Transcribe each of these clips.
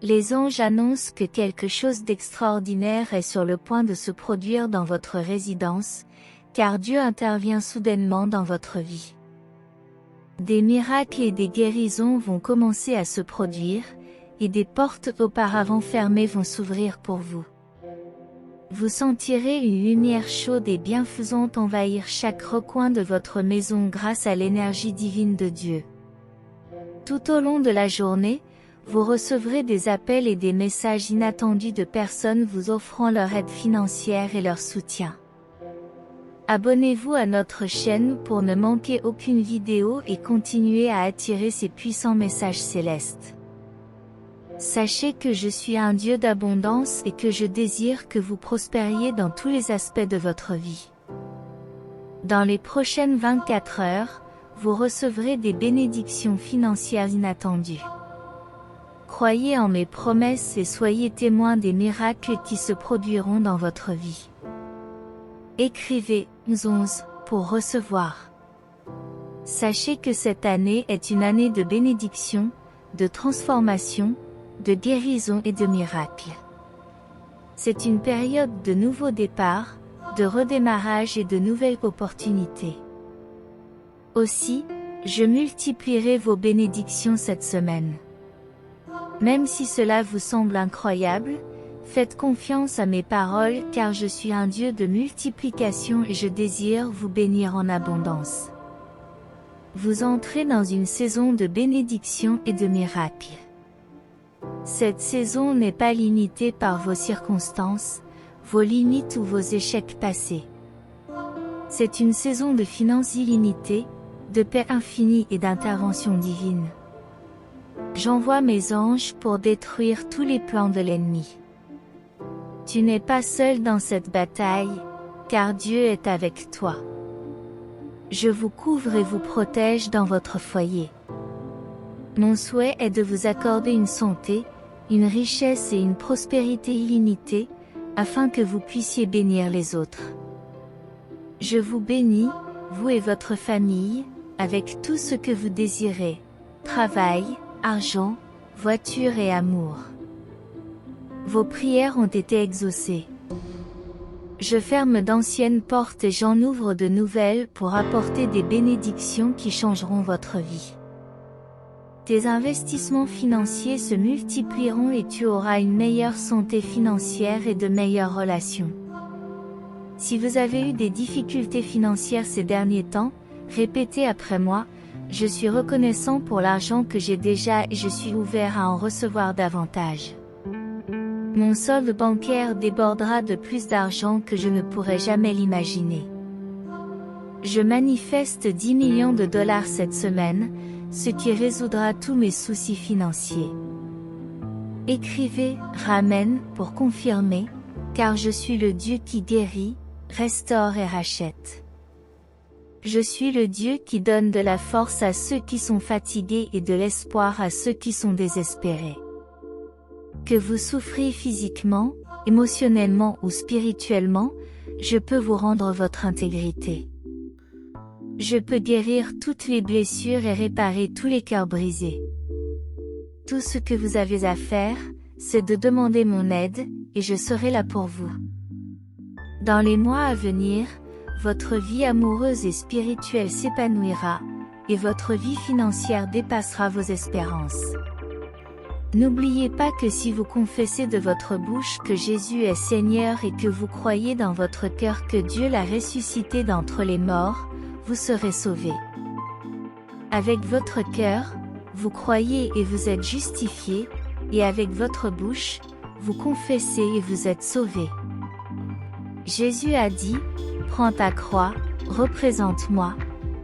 Les anges annoncent que quelque chose d'extraordinaire est sur le point de se produire dans votre résidence, car Dieu intervient soudainement dans votre vie. Des miracles et des guérisons vont commencer à se produire, et des portes auparavant fermées vont s'ouvrir pour vous. Vous sentirez une lumière chaude et bienfaisante envahir chaque recoin de votre maison grâce à l'énergie divine de Dieu. Tout au long de la journée, vous recevrez des appels et des messages inattendus de personnes vous offrant leur aide financière et leur soutien. Abonnez-vous à notre chaîne pour ne manquer aucune vidéo et continuer à attirer ces puissants messages célestes. Sachez que je suis un Dieu d'abondance et que je désire que vous prospériez dans tous les aspects de votre vie. Dans les prochaines 24 heures, vous recevrez des bénédictions financières inattendues. Croyez en mes promesses et soyez témoins des miracles qui se produiront dans votre vie. Écrivez 11 pour recevoir. Sachez que cette année est une année de bénédiction, de transformation, de guérison et de miracles. C'est une période de nouveaux départs, de redémarrage et de nouvelles opportunités. Aussi, je multiplierai vos bénédictions cette semaine. Même si cela vous semble incroyable, faites confiance à mes paroles car je suis un Dieu de multiplication et je désire vous bénir en abondance. Vous entrez dans une saison de bénédiction et de miracles. Cette saison n'est pas limitée par vos circonstances, vos limites ou vos échecs passés. C'est une saison de finances illimitées, de paix infinie et d'intervention divine. J'envoie mes anges pour détruire tous les plans de l'ennemi. Tu n'es pas seul dans cette bataille, car Dieu est avec toi. Je vous couvre et vous protège dans votre foyer. Mon souhait est de vous accorder une santé, une richesse et une prospérité illimitée, afin que vous puissiez bénir les autres. Je vous bénis, vous et votre famille, avec tout ce que vous désirez, travail, argent, voiture et amour. Vos prières ont été exaucées. Je ferme d'anciennes portes et j'en ouvre de nouvelles pour apporter des bénédictions qui changeront votre vie. Tes investissements financiers se multiplieront et tu auras une meilleure santé financière et de meilleures relations. Si vous avez eu des difficultés financières ces derniers temps, répétez après moi, je suis reconnaissant pour l'argent que j'ai déjà et je suis ouvert à en recevoir davantage. Mon solde bancaire débordera de plus d'argent que je ne pourrais jamais l'imaginer. Je manifeste 10 millions de dollars cette semaine, ce qui résoudra tous mes soucis financiers. Écrivez « Ramène » pour confirmer, car je suis le Dieu qui guérit, restaure et rachète. Je suis le Dieu qui donne de la force à ceux qui sont fatigués et de l'espoir à ceux qui sont désespérés. Que vous souffriez physiquement, émotionnellement ou spirituellement, je peux vous rendre votre intégrité. Je peux guérir toutes les blessures et réparer tous les cœurs brisés. Tout ce que vous avez à faire, c'est de demander mon aide, et je serai là pour vous. Dans les mois à venir, votre vie amoureuse et spirituelle s'épanouira, et votre vie financière dépassera vos espérances. N'oubliez pas que si vous confessez de votre bouche que Jésus est Seigneur et que vous croyez dans votre cœur que Dieu l'a ressuscité d'entre les morts, vous serez sauvés. Avec votre cœur, vous croyez et vous êtes justifiés, et avec votre bouche, vous confessez et vous êtes sauvés. Jésus a dit, « Prends ta croix, représente-moi,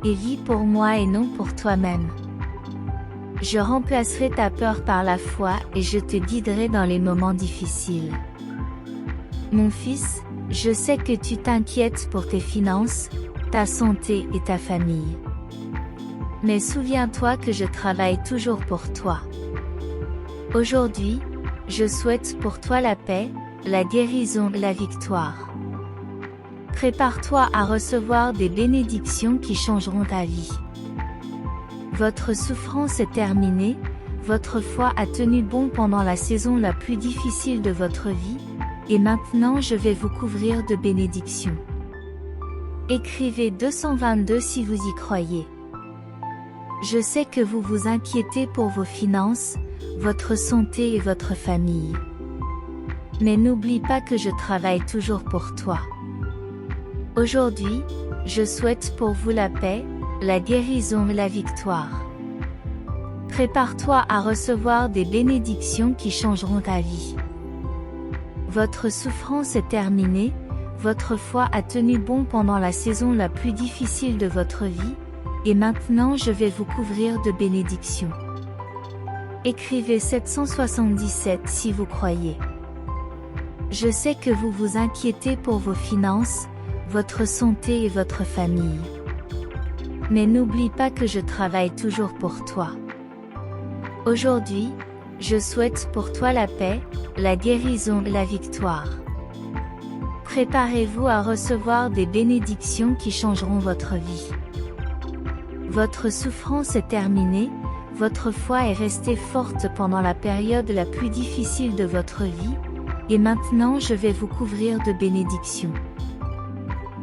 et vis pour moi et non pour toi-même. Je remplacerai ta peur par la foi et je te guiderai dans les moments difficiles. Mon fils, je sais que tu t'inquiètes pour tes finances, ta santé et ta famille. Mais souviens-toi que je travaille toujours pour toi. Aujourd'hui, je souhaite pour toi la paix, la guérison et la victoire. Prépare-toi à recevoir des bénédictions qui changeront ta vie. Votre souffrance est terminée, votre foi a tenu bon pendant la saison la plus difficile de votre vie, et maintenant je vais vous couvrir de bénédictions. Écrivez 222 si vous y croyez. Je sais que vous vous inquiétez pour vos finances, votre santé et votre famille. Mais n'oublie pas que je travaille toujours pour toi. Aujourd'hui, je souhaite pour vous la paix, la guérison et la victoire. Prépare-toi à recevoir des bénédictions qui changeront ta vie. Votre souffrance est terminée, votre foi a tenu bon pendant la saison la plus difficile de votre vie, et maintenant je vais vous couvrir de bénédictions. Écrivez 777 si vous croyez. Je sais que vous vous inquiétez pour vos finances, votre santé et votre famille. Mais n'oublie pas que je travaille toujours pour toi. Aujourd'hui, je souhaite pour toi la paix, la guérison et la victoire. Préparez-vous à recevoir des bénédictions qui changeront votre vie. Votre souffrance est terminée, votre foi est restée forte pendant la période la plus difficile de votre vie, et maintenant je vais vous couvrir de bénédictions.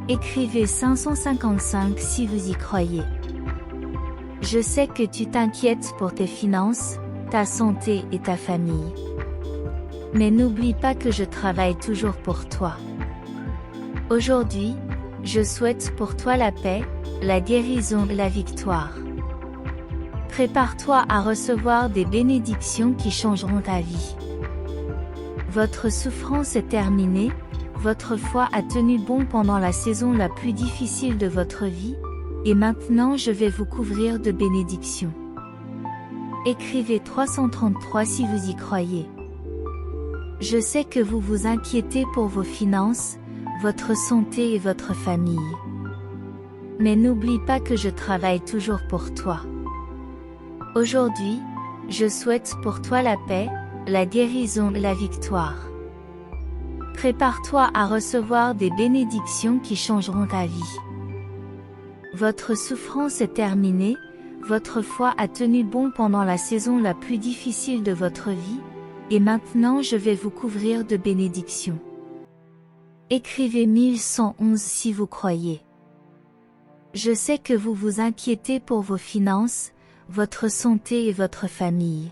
Écrivez 555 si vous y croyez. Je sais que tu t'inquiètes pour tes finances, ta santé et ta famille. Mais n'oublie pas que je travaille toujours pour toi. Aujourd'hui, je souhaite pour toi la paix, la guérison et la victoire. Prépare-toi à recevoir des bénédictions qui changeront ta vie. Votre souffrance est terminée, votre foi a tenu bon pendant la saison la plus difficile de votre vie, et maintenant je vais vous couvrir de bénédictions. Écrivez 333 si vous y croyez. Je sais que vous vous inquiétez pour vos finances, votre santé et votre famille. Mais n'oublie pas que je travaille toujours pour toi. Aujourd'hui, je souhaite pour toi la paix, la guérison et la victoire. Prépare-toi à recevoir des bénédictions qui changeront ta vie. Votre souffrance est terminée, votre foi a tenu bon pendant la saison la plus difficile de votre vie, et maintenant je vais vous couvrir de bénédictions. Écrivez 1111 si vous croyez. Je sais que vous vous inquiétez pour vos finances, votre santé et votre famille.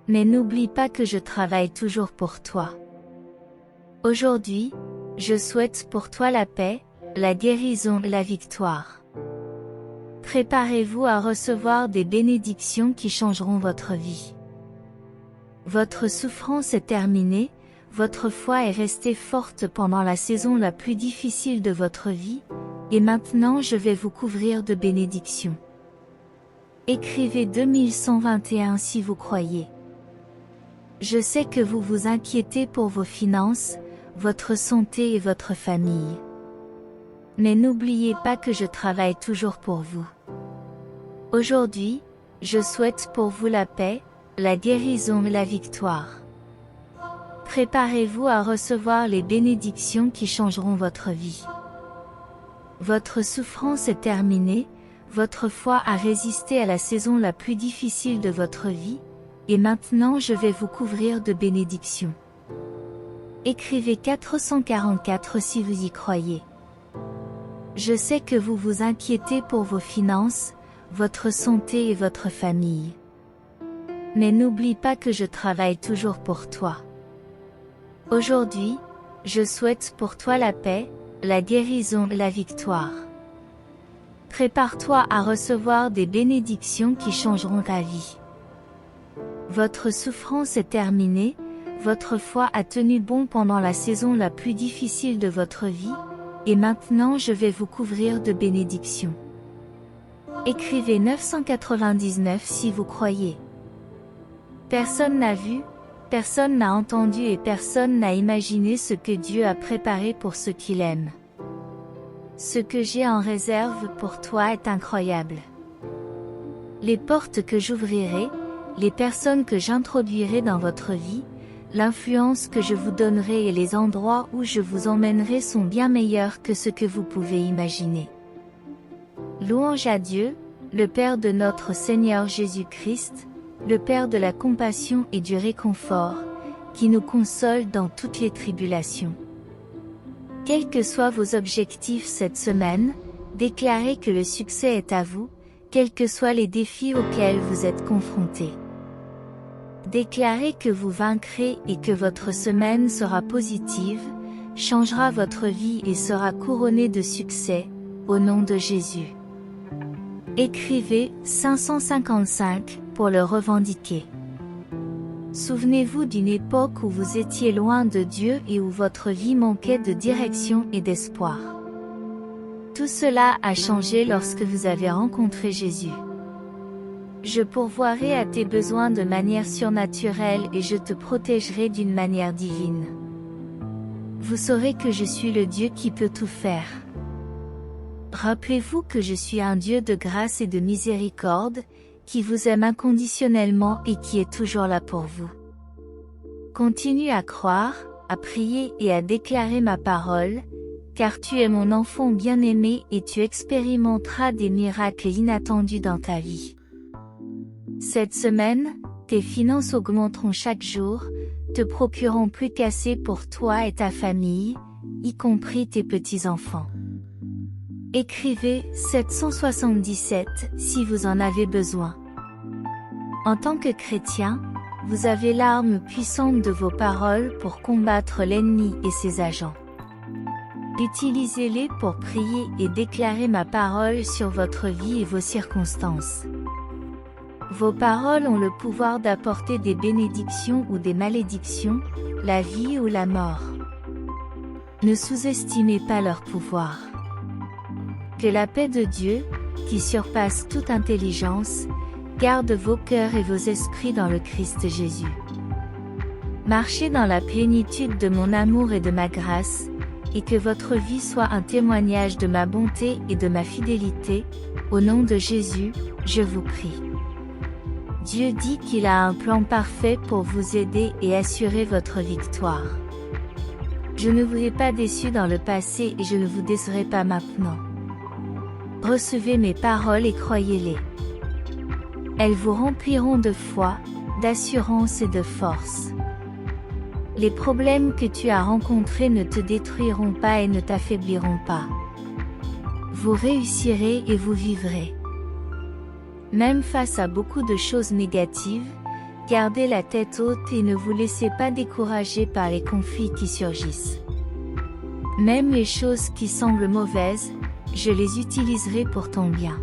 Mais n'oublie pas que je travaille toujours pour toi. Aujourd'hui, je souhaite pour toi la paix, la guérison et la victoire. Préparez-vous à recevoir des bénédictions qui changeront votre vie. Votre souffrance est terminée, votre foi est restée forte pendant la saison la plus difficile de votre vie, et maintenant je vais vous couvrir de bénédictions. Écrivez 2121 si vous croyez. Je sais que vous vous inquiétez pour vos finances, votre santé et votre famille. Mais n'oubliez pas que je travaille toujours pour vous. Aujourd'hui, je souhaite pour vous la paix, la guérison et la victoire. Préparez-vous à recevoir les bénédictions qui changeront votre vie. Votre souffrance est terminée, votre foi a résisté à la saison la plus difficile de votre vie, et maintenant je vais vous couvrir de bénédictions. Écrivez 444 si vous y croyez. Je sais que vous vous inquiétez pour vos finances, votre santé et votre famille. Mais n'oublie pas que je travaille toujours pour toi. Aujourd'hui, je souhaite pour toi la paix, la guérison et la victoire. Prépare-toi à recevoir des bénédictions qui changeront ta vie. Votre souffrance est terminée, votre foi a tenu bon pendant la saison la plus difficile de votre vie, et maintenant je vais vous couvrir de bénédictions. Écrivez 999 si vous croyez. Personne n'a vu, personne n'a entendu et personne n'a imaginé ce que Dieu a préparé pour ceux qui l'aiment. Ce que j'ai en réserve pour toi est incroyable. Les portes que j'ouvrirai, les personnes que j'introduirai dans votre vie, l'influence que je vous donnerai et les endroits où je vous emmènerai sont bien meilleurs que ce que vous pouvez imaginer. Louange à Dieu, le Père de notre Seigneur Jésus-Christ, le Père de la compassion et du réconfort, qui nous console dans toutes les tribulations. Quels que soient vos objectifs cette semaine, déclarez que le succès est à vous, quels que soient les défis auxquels vous êtes confrontés. Déclarez que vous vaincrez et que votre semaine sera positive, changera votre vie et sera couronnée de succès, au nom de Jésus. Écrivez 555 pour le revendiquer. Souvenez-vous d'une époque où vous étiez loin de Dieu et où votre vie manquait de direction et d'espoir. Tout cela a changé lorsque vous avez rencontré Jésus. Je pourvoirai à tes besoins de manière surnaturelle et je te protégerai d'une manière divine. Vous saurez que je suis le Dieu qui peut tout faire. Rappelez-vous que je suis un Dieu de grâce et de miséricorde, qui vous aime inconditionnellement et qui est toujours là pour vous. Continue à croire, à prier et à déclarer ma parole, car tu es mon enfant bien-aimé et tu expérimenteras des miracles inattendus dans ta vie. Cette semaine, tes finances augmenteront chaque jour, te procurant plus qu'assez pour toi et ta famille, y compris tes petits-enfants. Écrivez 777 si vous en avez besoin. En tant que chrétien, vous avez l'arme puissante de vos paroles pour combattre l'ennemi et ses agents. Utilisez-les pour prier et déclarer ma parole sur votre vie et vos circonstances. Vos paroles ont le pouvoir d'apporter des bénédictions ou des malédictions, la vie ou la mort. Ne sous-estimez pas leur pouvoir. Que la paix de Dieu, qui surpasse toute intelligence, garde vos cœurs et vos esprits dans le Christ Jésus. Marchez dans la plénitude de mon amour et de ma grâce, et que votre vie soit un témoignage de ma bonté et de ma fidélité, au nom de Jésus, je vous prie. Dieu dit qu'il a un plan parfait pour vous aider et assurer votre victoire. Je ne vous ai pas déçu dans le passé et je ne vous décerai pas maintenant. Recevez mes paroles et croyez-les. Elles vous rempliront de foi, d'assurance et de force. Les problèmes que tu as rencontrés ne te détruiront pas et ne t'affaibliront pas. Vous réussirez et vous vivrez. Même face à beaucoup de choses négatives, gardez la tête haute et ne vous laissez pas décourager par les conflits qui surgissent. Même les choses qui semblent mauvaises, je les utiliserai pour ton bien.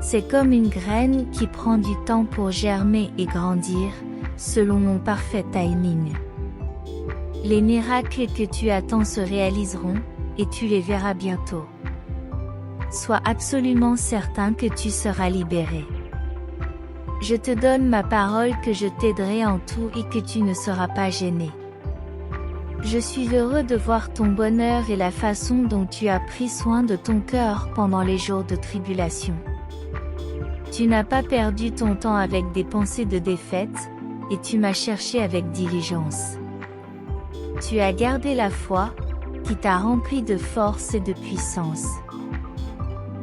C'est comme une graine qui prend du temps pour germer et grandir, selon mon parfait timing. Les miracles que tu attends se réaliseront, et tu les verras bientôt. Sois absolument certain que tu seras libéré. Je te donne ma parole que je t'aiderai en tout et que tu ne seras pas gêné. Je suis heureux de voir ton bonheur et la façon dont tu as pris soin de ton cœur pendant les jours de tribulation. Tu n'as pas perdu ton temps avec des pensées de défaite, et tu m'as cherché avec diligence. Tu as gardé la foi, qui t'a rempli de force et de puissance.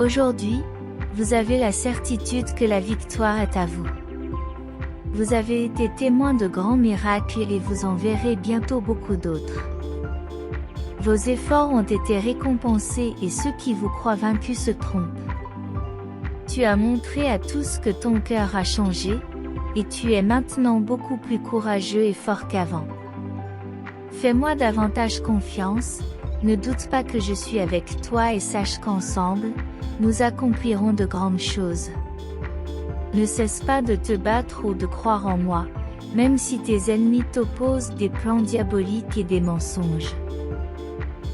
Aujourd'hui, vous avez la certitude que la victoire est à vous. Vous avez été témoin de grands miracles et vous en verrez bientôt beaucoup d'autres. Vos efforts ont été récompensés et ceux qui vous croient vaincus se trompent. Tu as montré à tous que ton cœur a changé, et tu es maintenant beaucoup plus courageux et fort qu'avant. Fais-moi davantage confiance, ne doute pas que je suis avec toi et sache qu'ensemble, nous accomplirons de grandes choses. Ne cesse pas de te battre ou de croire en moi, même si tes ennemis t'opposent des plans diaboliques et des mensonges.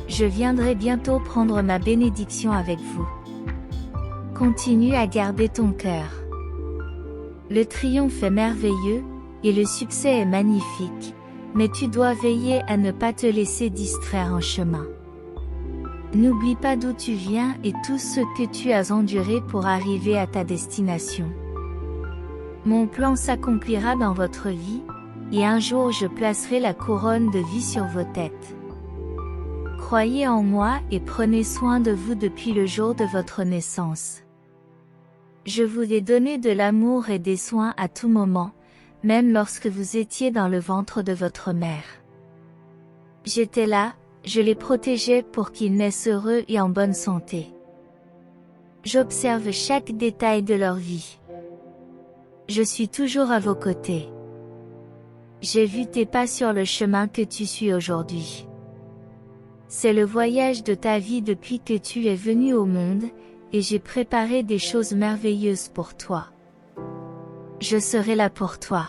Je viendrai bientôt prendre ma bénédiction avec vous. Continue à garder ton cœur. Le triomphe est merveilleux, et le succès est magnifique, mais tu dois veiller à ne pas te laisser distraire en chemin. N'oublie pas d'où tu viens et tout ce que tu as enduré pour arriver à ta destination. Mon plan s'accomplira dans votre vie, et un jour je placerai la couronne de vie sur vos têtes. Croyez en moi et prenez soin de vous depuis le jour de votre naissance. Je vous ai donné de l'amour et des soins à tout moment, même lorsque vous étiez dans le ventre de votre mère. J'étais là, je les protégeais pour qu'ils naissent heureux et en bonne santé. J'observe chaque détail de leur vie. Je suis toujours à vos côtés. J'ai vu tes pas sur le chemin que tu suis aujourd'hui. C'est le voyage de ta vie depuis que tu es venu au monde, et j'ai préparé des choses merveilleuses pour toi. Je serai là pour toi.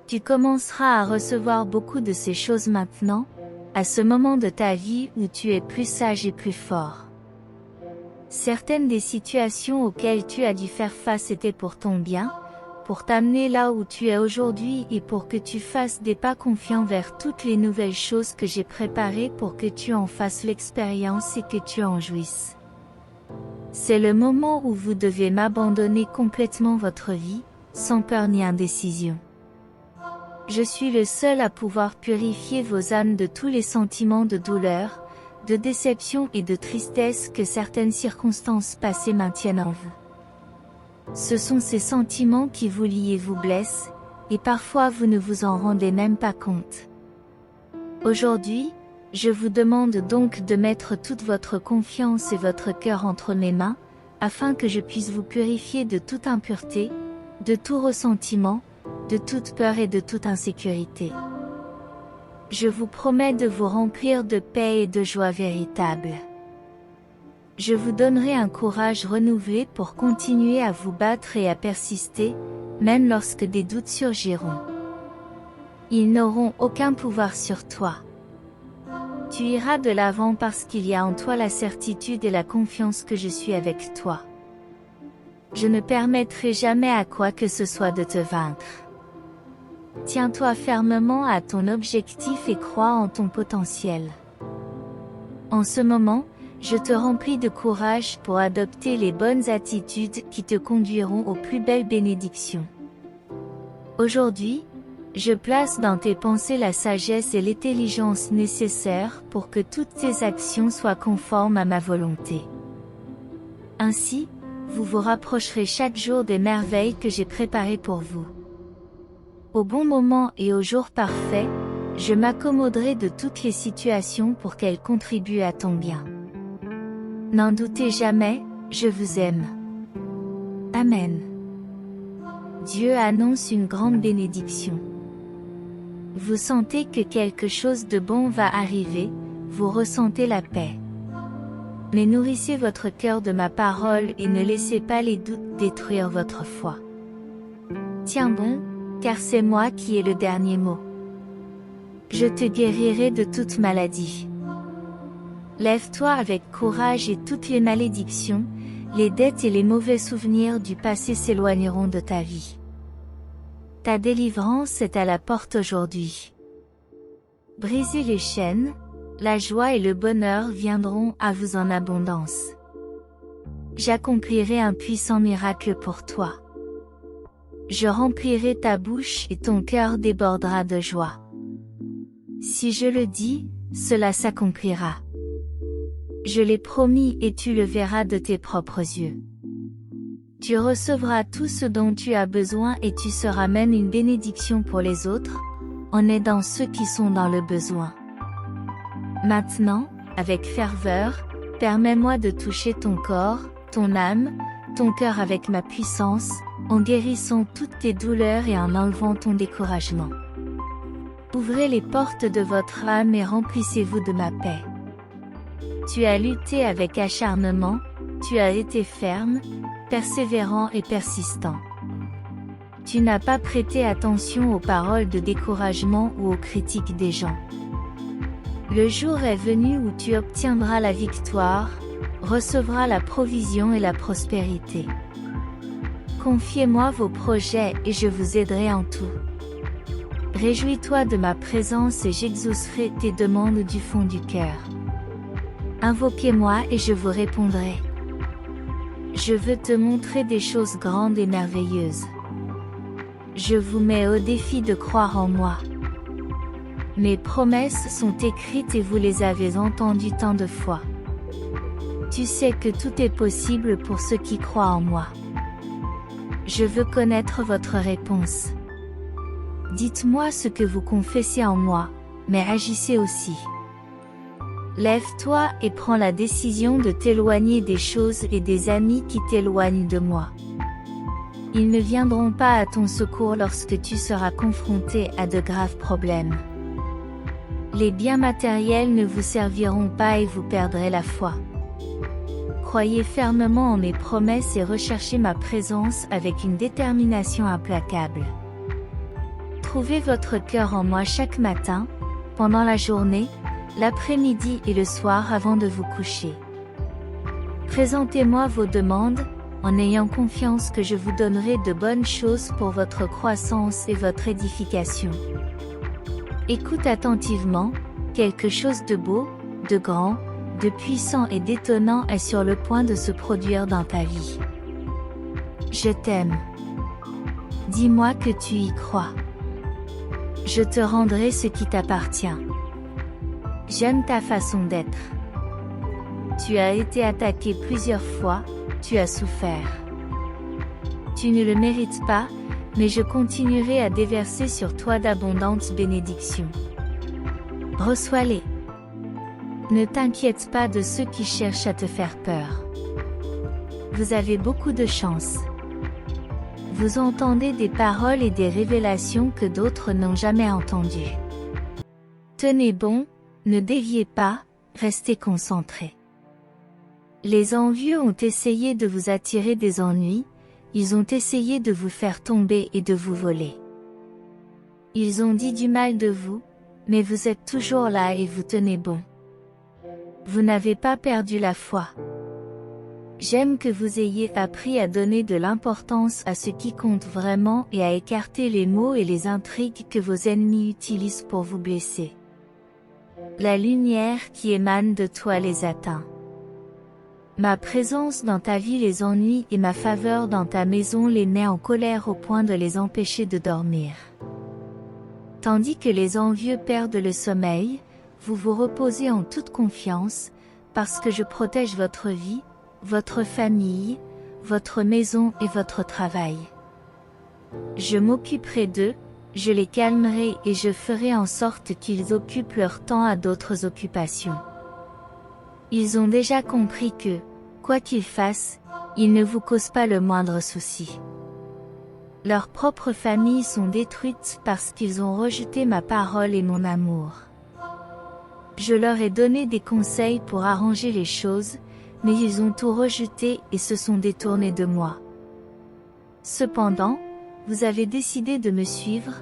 Tu commenceras à recevoir beaucoup de ces choses maintenant, à ce moment de ta vie où tu es plus sage et plus fort. Certaines des situations auxquelles tu as dû faire face étaient pour ton bien, pour t'amener là où tu es aujourd'hui et pour que tu fasses des pas confiants vers toutes les nouvelles choses que j'ai préparées pour que tu en fasses l'expérience et que tu en jouisses. C'est le moment où vous devez m'abandonner complètement votre vie, sans peur ni indécision. Je suis le seul à pouvoir purifier vos âmes de tous les sentiments de douleur, de déception et de tristesse que certaines circonstances passées maintiennent en vous. Ce sont ces sentiments qui vous lient et vous blessent, et parfois vous ne vous en rendez même pas compte. Aujourd'hui, je vous demande donc de mettre toute votre confiance et votre cœur entre mes mains, afin que je puisse vous purifier de toute impureté, de tout ressentiment, de toute peur et de toute insécurité. Je vous promets de vous remplir de paix et de joie véritable. Je vous donnerai un courage renouvelé pour continuer à vous battre et à persister, même lorsque des doutes surgiront. Ils n'auront aucun pouvoir sur toi. Tu iras de l'avant parce qu'il y a en toi la certitude et la confiance que je suis avec toi. Je ne permettrai jamais à quoi que ce soit de te vaincre. Tiens-toi fermement à ton objectif et crois en ton potentiel. En ce moment, je te remplis de courage pour adopter les bonnes attitudes qui te conduiront aux plus belles bénédictions. Aujourd'hui, je place dans tes pensées la sagesse et l'intelligence nécessaires pour que toutes tes actions soient conformes à ma volonté. Ainsi, vous vous rapprocherez chaque jour des merveilles que j'ai préparées pour vous. Au bon moment et au jour parfait, je m'accommoderai de toutes les situations pour qu'elles contribuent à ton bien. N'en doutez jamais, je vous aime. Amen. Dieu annonce une grande bénédiction. Vous sentez que quelque chose de bon va arriver, vous ressentez la paix. Mais nourrissez votre cœur de ma parole et ne laissez pas les doutes détruire votre foi. Tiens bon, car c'est moi qui ai le dernier mot. Je te guérirai de toute maladie. Lève-toi avec courage et toutes les malédictions, les dettes et les mauvais souvenirs du passé s'éloigneront de ta vie. Ta délivrance est à la porte aujourd'hui. Brisez les chaînes, la joie et le bonheur viendront à vous en abondance. J'accomplirai un puissant miracle pour toi. Je remplirai ta bouche et ton cœur débordera de joie. Si je le dis, cela s'accomplira. Je l'ai promis et tu le verras de tes propres yeux. Tu recevras tout ce dont tu as besoin et tu seras même une bénédiction pour les autres, en aidant ceux qui sont dans le besoin. Maintenant, avec ferveur, permets-moi de toucher ton corps, ton âme, ton cœur avec ma puissance, en guérissant toutes tes douleurs et en enlevant ton découragement. Ouvrez les portes de votre âme et remplissez-vous de ma paix. Tu as lutté avec acharnement, tu as été ferme, persévérant et persistant. Tu n'as pas prêté attention aux paroles de découragement ou aux critiques des gens. Le jour est venu où tu obtiendras la victoire, recevras la provision et la prospérité. Confiez-moi vos projets et je vous aiderai en tout. Réjouis-toi de ma présence et j'exaucerai tes demandes du fond du cœur. Invoquez-moi et je vous répondrai. Je veux te montrer des choses grandes et merveilleuses. Je vous mets au défi de croire en moi. Mes promesses sont écrites et vous les avez entendues tant de fois. Tu sais que tout est possible pour ceux qui croient en moi. Je veux connaître votre réponse. Dites-moi ce que vous confessez en moi, mais agissez aussi. Lève-toi et prends la décision de t'éloigner des choses et des amis qui t'éloignent de moi. Ils ne viendront pas à ton secours lorsque tu seras confronté à de graves problèmes. Les biens matériels ne vous serviront pas et vous perdrez la foi. Croyez fermement en mes promesses et recherchez ma présence avec une détermination implacable. Trouvez votre cœur en moi chaque matin, pendant la journée, l'après-midi et le soir avant de vous coucher. Présentez-moi vos demandes, en ayant confiance que je vous donnerai de bonnes choses pour votre croissance et votre édification. Écoute attentivement, quelque chose de beau, de grand, de puissant et d'étonnant est sur le point de se produire dans ta vie. Je t'aime. Dis-moi que tu y crois. Je te rendrai ce qui t'appartient. J'aime ta façon d'être. Tu as été attaqué plusieurs fois, tu as souffert. Tu ne le mérites pas, mais je continuerai à déverser sur toi d'abondantes bénédictions. Reçois-les. Ne t'inquiète pas de ceux qui cherchent à te faire peur. Vous avez beaucoup de chance. Vous entendez des paroles et des révélations que d'autres n'ont jamais entendues. Tenez bon, ne déviez pas, restez concentrés. Les envieux ont essayé de vous attirer des ennuis, ils ont essayé de vous faire tomber et de vous voler. Ils ont dit du mal de vous, mais vous êtes toujours là et vous tenez bon. Vous n'avez pas perdu la foi. J'aime que vous ayez appris à donner de l'importance à ce qui compte vraiment et à écarter les mots et les intrigues que vos ennemis utilisent pour vous blesser. La lumière qui émane de toi les atteint. Ma présence dans ta vie les ennuie et ma faveur dans ta maison les met en colère au point de les empêcher de dormir. Tandis que les envieux perdent le sommeil, vous vous reposez en toute confiance, parce que je protège votre vie, votre famille, votre maison et votre travail. Je m'occuperai d'eux, je les calmerai et je ferai en sorte qu'ils occupent leur temps à d'autres occupations. Ils ont déjà compris que, quoi qu'ils fassent, ils ne vous causent pas le moindre souci. Leurs propres familles sont détruites parce qu'ils ont rejeté ma parole et mon amour. Je leur ai donné des conseils pour arranger les choses, mais ils ont tout rejeté et se sont détournés de moi. Cependant, vous avez décidé de me suivre,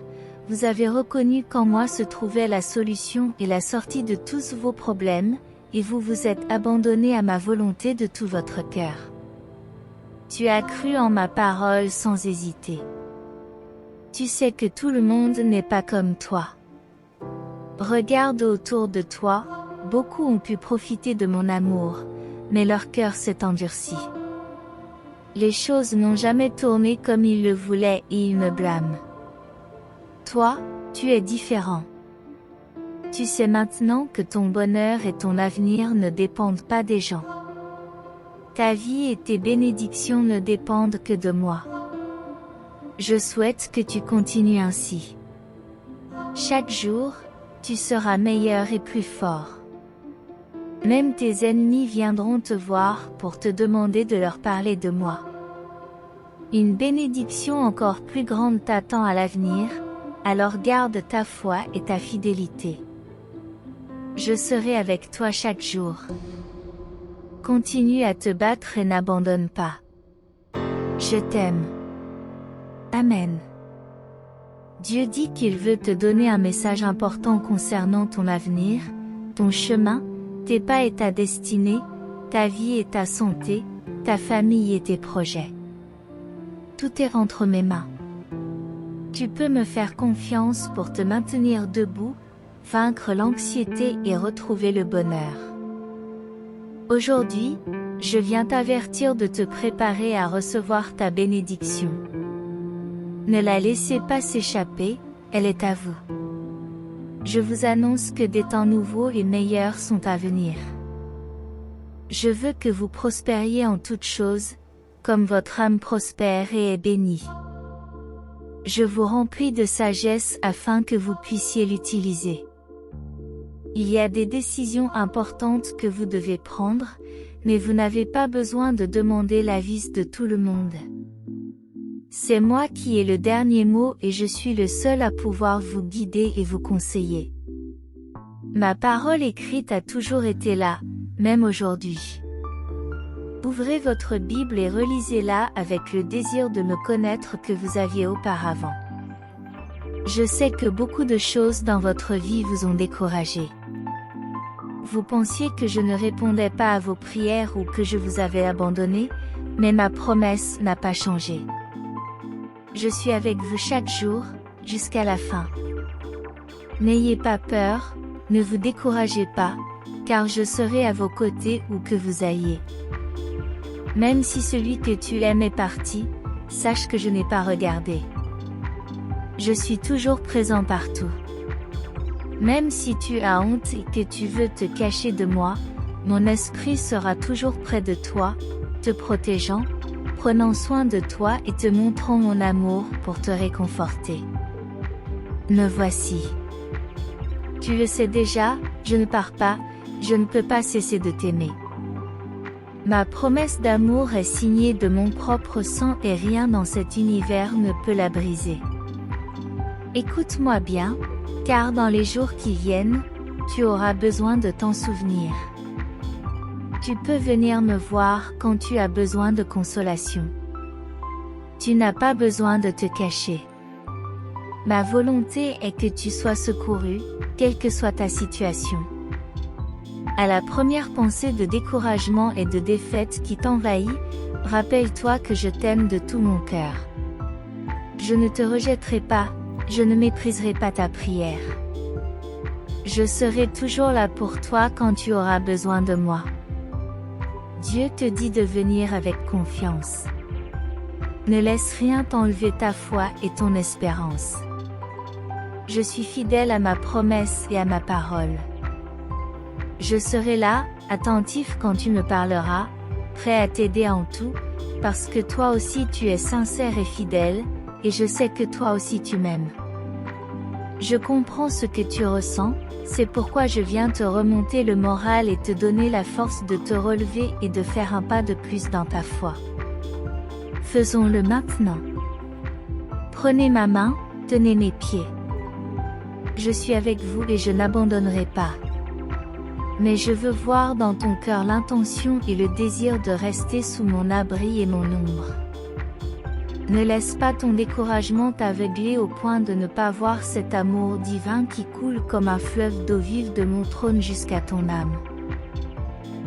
vous avez reconnu qu'en moi se trouvait la solution et la sortie de tous vos problèmes, et vous vous êtes abandonné à ma volonté de tout votre cœur. Tu as cru en ma parole sans hésiter. Tu sais que tout le monde n'est pas comme toi. Regarde autour de toi, beaucoup ont pu profiter de mon amour, mais leur cœur s'est endurci. Les choses n'ont jamais tourné comme ils le voulaient et ils me blâment. Toi, tu es différent. Tu sais maintenant que ton bonheur et ton avenir ne dépendent pas des gens. Ta vie et tes bénédictions ne dépendent que de moi. Je souhaite que tu continues ainsi. Chaque jour, tu seras meilleur et plus fort. Même tes ennemis viendront te voir pour te demander de leur parler de moi. Une bénédiction encore plus grande t'attend à l'avenir, alors garde ta foi et ta fidélité. Je serai avec toi chaque jour. Continue à te battre et n'abandonne pas. Je t'aime. Amen. Dieu dit qu'il veut te donner un message important concernant ton avenir, ton chemin, tes pas et ta destinée, ta vie et ta santé, ta famille et tes projets. Tout est entre mes mains. Tu peux me faire confiance pour te maintenir debout, vaincre l'anxiété et retrouver le bonheur. Aujourd'hui, je viens t'avertir de te préparer à recevoir ta bénédiction. Ne la laissez pas s'échapper, elle est à vous. Je vous annonce que des temps nouveaux et meilleurs sont à venir. Je veux que vous prospériez en toutes choses, comme votre âme prospère et est bénie. Je vous remplis de sagesse afin que vous puissiez l'utiliser. Il y a des décisions importantes que vous devez prendre, mais vous n'avez pas besoin de demander l'avis de tout le monde. C'est moi qui ai le dernier mot et je suis le seul à pouvoir vous guider et vous conseiller. Ma parole écrite a toujours été là, même aujourd'hui. Ouvrez votre Bible et relisez-la avec le désir de me connaître que vous aviez auparavant. Je sais que beaucoup de choses dans votre vie vous ont découragé. Vous pensiez que je ne répondais pas à vos prières ou que je vous avais abandonné, mais ma promesse n'a pas changé. Je suis avec vous chaque jour, jusqu'à la fin. N'ayez pas peur, ne vous découragez pas, car je serai à vos côtés où que vous ayez. Même si celui que tu aimes est parti, sache que je n'ai pas regardé. Je suis toujours présent partout. Même si tu as honte et que tu veux te cacher de moi, mon esprit sera toujours près de toi, te protégeant, prenant soin de toi et te montrant mon amour pour te réconforter. Me voici. Tu le sais déjà, je ne pars pas, je ne peux pas cesser de t'aimer. Ma promesse d'amour est signée de mon propre sang et rien dans cet univers ne peut la briser. Écoute-moi bien, car dans les jours qui viennent, tu auras besoin de t'en souvenir. Tu peux venir me voir quand tu as besoin de consolation. Tu n'as pas besoin de te cacher. Ma volonté est que tu sois secouru, quelle que soit ta situation. À la première pensée de découragement et de défaite qui t'envahit, rappelle-toi que je t'aime de tout mon cœur. Je ne te rejetterai pas, je ne mépriserai pas ta prière. Je serai toujours là pour toi quand tu auras besoin de moi. Dieu te dit de venir avec confiance. Ne laisse rien t'enlever ta foi et ton espérance. Je suis fidèle à ma promesse et à ma parole. Je serai là, attentif quand tu me parleras, prêt à t'aider en tout, parce que toi aussi tu es sincère et fidèle, et je sais que toi aussi tu m'aimes. Je comprends ce que tu ressens, c'est pourquoi je viens te remonter le moral et te donner la force de te relever et de faire un pas de plus dans ta foi. Faisons-le maintenant. Prenez ma main, tenez mes pieds. Je suis avec vous et je n'abandonnerai pas. Mais je veux voir dans ton cœur l'intention et le désir de rester sous mon abri et mon ombre. Ne laisse pas ton découragement t'aveugler au point de ne pas voir cet amour divin qui coule comme un fleuve d'eau vive de mon trône jusqu'à ton âme.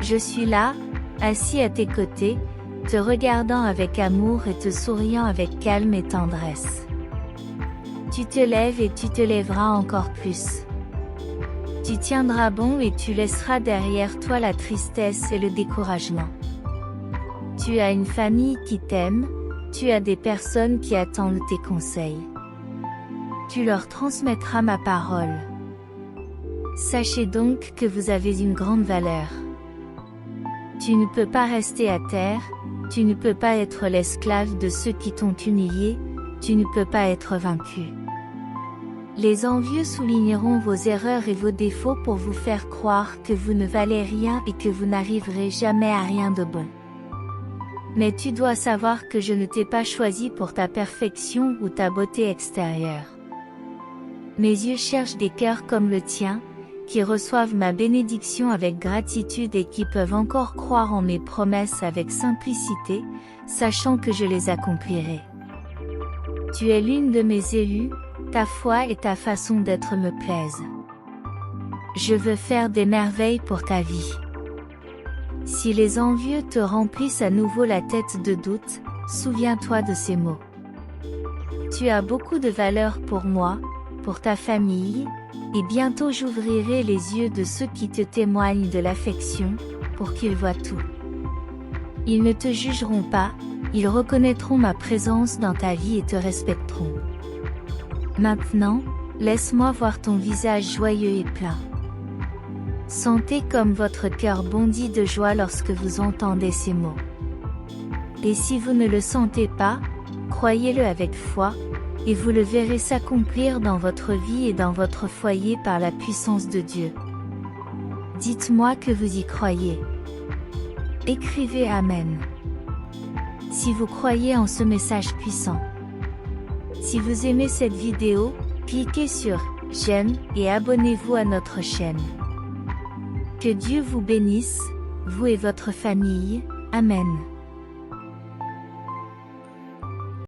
Je suis là, assis à tes côtés, te regardant avec amour et te souriant avec calme et tendresse. Tu te lèves et tu te lèveras encore plus. Tu tiendras bon et tu laisseras derrière toi la tristesse et le découragement. Tu as une famille qui t'aime, tu as des personnes qui attendent tes conseils. Tu leur transmettras ma parole. Sachez donc que vous avez une grande valeur. Tu ne peux pas rester à terre, tu ne peux pas être l'esclave de ceux qui t'ont humilié, tu ne peux pas être vaincu. Les envieux souligneront vos erreurs et vos défauts pour vous faire croire que vous ne valez rien et que vous n'arriverez jamais à rien de bon. Mais tu dois savoir que je ne t'ai pas choisi pour ta perfection ou ta beauté extérieure. Mes yeux cherchent des cœurs comme le tien, qui reçoivent ma bénédiction avec gratitude et qui peuvent encore croire en mes promesses avec simplicité, sachant que je les accomplirai. Tu es l'une de mes élus, ta foi et ta façon d'être me plaisent. Je veux faire des merveilles pour ta vie. Si les envieux te remplissent à nouveau la tête de doute, souviens-toi de ces mots. Tu as beaucoup de valeur pour moi, pour ta famille, et bientôt j'ouvrirai les yeux de ceux qui te témoignent de l'affection, pour qu'ils voient tout. Ils ne te jugeront pas, ils reconnaîtront ma présence dans ta vie et te respecteront. Maintenant, laisse-moi voir ton visage joyeux et plein. Sentez comme votre cœur bondit de joie lorsque vous entendez ces mots. Et si vous ne le sentez pas, croyez-le avec foi, et vous le verrez s'accomplir dans votre vie et dans votre foyer par la puissance de Dieu. Dites-moi que vous y croyez. Écrivez Amen. Si vous croyez en ce message puissant. Si vous aimez cette vidéo, cliquez sur « J'aime » et abonnez-vous à notre chaîne. Que Dieu vous bénisse, vous et votre famille. Amen.